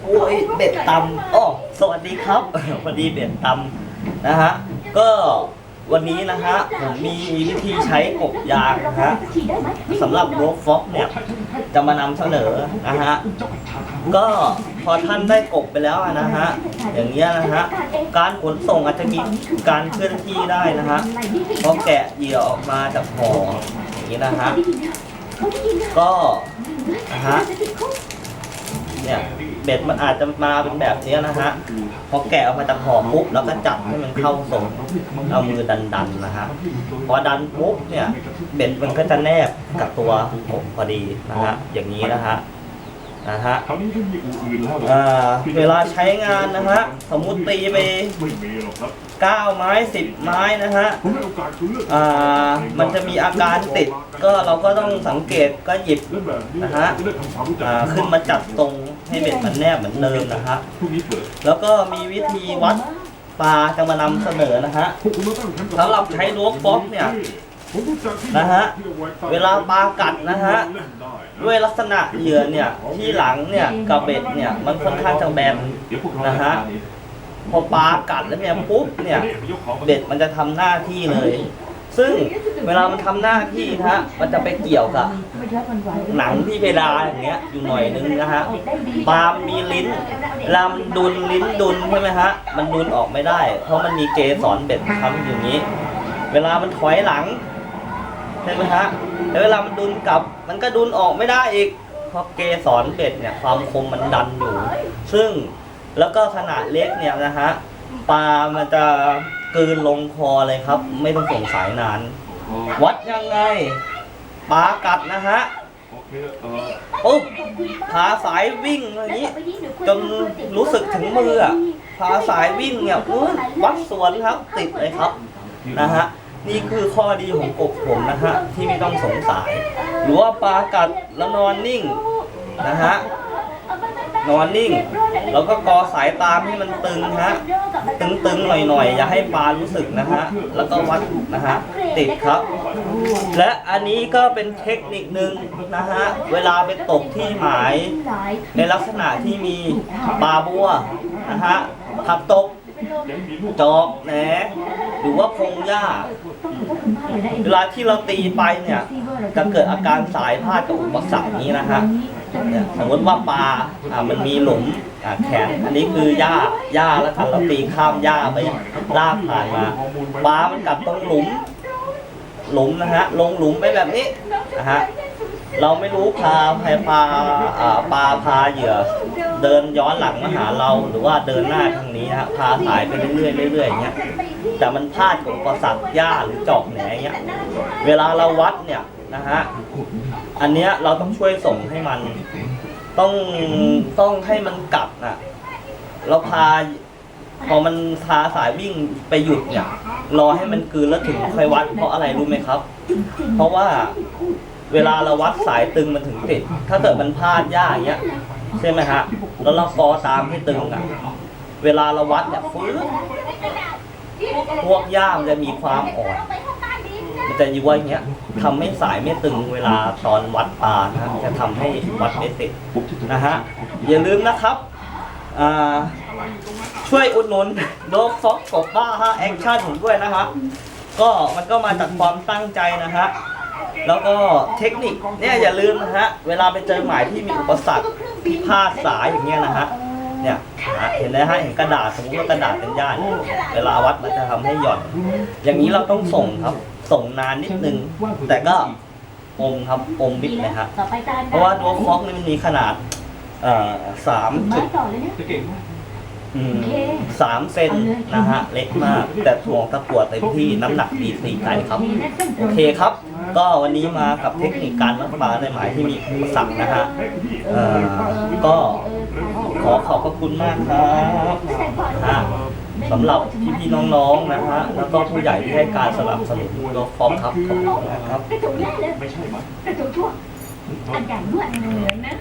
โอ้ยเบ็ดตำอ๋อสวัสดีครับ พอดีเบ็ดตำนะฮะก็วันนี้นะฮะผมมีวิธีใช้กบยางนะฮะสำหรับโรบฟ็อกเนี่ยจะมานำเสนอนะฮะก็พอท่านได้กบไปแล้วนะฮะอย่างเงี้ยนะฮะการขนส่งอาจจะมีการเคลื่อนที่ได้นะฮะพอแกะเหยื่อออกมาจากห่ออย่างนี้นะฮะก็นะฮะเนี่ยเบ็ดมันอาจจะมาเป็นแบบนี้นะฮะพอแกะออกมาจากห่อปุ๊บแล้วก็จับให้มันเข้าทรงเอามือดันนะฮะพอดันปุ๊บเนี่ยเบ็ดมันก็จะแนบกับตัวผมพอดีนะฮะอย่างนี้นะฮะเวลาใช้งานนะฮะสมมุติตีไป9 ไม้10 ไม้นะฮะมันจะมีอาการติดก็เราก็ต้องสังเกตก็หยิบนะฮะขึ้นมาจัดตรงให้เบ็ดมันแนบเหมือนเดิมนะฮะแล้วก็มีวิธีวัดปลาจะมานำเสนอนะฮะสำหรับใช้โรบฟ็อกเนี่ยนะฮะเวลาปลากัดนะฮะด้วยลักษณะเหยื่อเนี่ยที่หลังเนี่ยกับเบ็ดเนี่ยมันค่อนข้างจะแบนนะฮะพอปลากัดแล้วเนี่ยปุ๊บเนี่ยเบ็ดมันจะทำหน้าที่เลยซึ่งเวลามันทำหน้าที่ฮะมันจะไปเกี่ยวกับหนังที่เพดานอย่างเงี้ยอยู่หน่อยนึงนะฮะปลามีลิ้นลำดุลลิ้นดุลใช่ไหมฮะมันดุลออกไม่ได้เพราะมันมีเกสรเบ็ดทำอย่างนี้เวลามันถอยหลังใช่ไหมฮะแล้วเวลามันดุลกลับมันก็ดุลออกไม่ได้อีกเพราะเกสรเบ็ดเนี่ยความคมมันดันอยู่ซึ่งแล้วก็ขนาดเล็กเนี่ยนะฮะปลามันจะกลืนลงคอเลยครับไม่ต้องสงสัยนานวัดยังไงปลากัดนะฮะปุ๊บพาสายวิ่งอย่างนี้จนรู้สึกถึงมือพาสายวิ่งเนี่ยวัดสวนครับติดเลยครับนะฮะนี่คือข้อดีของกบผมนะฮะที่ไม่ต้องสงสัยหรือว่าปลากัดแล้วนอนนิ่งนะฮะนอนนิ่งแล้วก็กอสายตามให้มันตึงฮะตึงๆหน่อยๆอย่าให้ปลารู้สึกนะฮะแล้วก็วัดนะฮะติดครับและอันนี้ก็เป็นเทคนิคนึงนะฮะเวลาไปตกที่หมายในลักษณะที่มีปลาบัวนะฮะผักตกจอกแหนหรือว่าพงหญ้าเวลาที่เราตีไปเนี่ยจะเกิดอาการสายพาดกับอุปสรรคนี้นะฮะสมมติว่าปลามันมีหลุมแขนอันนี้คือหญ้าแล้วกันเราตีข้ามหญ้าไปลากผ่านมาปลามันกลับตรงหลุมนะฮะลงหลุมไปแบบนี้นะฮะเราไม่รู้พาเหยื่อเดินย้อนหลังมาหาเราหรือว่าเดินหน้าทางนี้นะฮะพาสายไปเรื่อยๆอย่างเงี้ยแต่มันพลาดกับอุปสรรคหญ้าหรือจอกแหนเงี้ยเวลาเราวัดเนี่ยนะฮะอันเนี้ยเราต้องช่วยส่งให้มันต้องให้มันกลับนะเราพอมันพาสายวิ่งไปหยุดเนี่ยรอให้มันกลืนแล้วถึงค่อยวัดเพราะอะไรรู้ไหมครับเพราะว่าเวลาเราวัดสายตึงมันถึงติดถ้าเกิดมันพลาดยากอย่างเงี้ยใช่ไหมฮะแล้วเรากอตามให้ตึงเวลาเราวัดเนี่ยพวกย่ามจะมีความอ่อนมันจะย้วยอย่างเงี้ยทำให้สายไม่ตึงเวลาตอนวัดปลานะจะทำให้วัดไม่ติดนะฮะอย่าลืมนะครับช่วยอุดหนุนโรบฟ็อกกบบ้าแอคชั่นผมด้วยนะฮะก็มันก็มาจากความตั้งใจนะฮะแล้วก็เทคนิคเนี่ยอย่าลืมนะฮะเวลาไปเจอหมายที่มีอุปสรรคที่พลาดสายอย่างเงี้ยนะฮะเนี่ยเห็นไหมฮะเห็นกระดาษสมมติว่ากระดาษเป็นย่านเวลาวัดมันจะทำให้หย่อนอย่างนี้เราต้องส่งครับส่งนานนิดนึงแต่ก็อมครับอมบิ๊กเลยครับเพราะว่าโรบฟ็อกนี่มันมีขนาด3 เซนนะฮะเล็กมากแต่ถ่วงตะกั่วเต็มที่น้ำหนักดีสีไก่ครับโอเคครับก็วันนี้มากับเทคนิคการวัดปลาในหมายที่มีอุปสรรคนะฮะก็ขอขอบพระคุณมากครับสำหรับพี่น้องๆนะฮะแล้วก็ผู้ใหญ่ที่ให้การสนับสนุนโรบฟ็อกครับขอบคุณนะครับไม่ใช่มั้ยอันใหญ่ด้วยนะ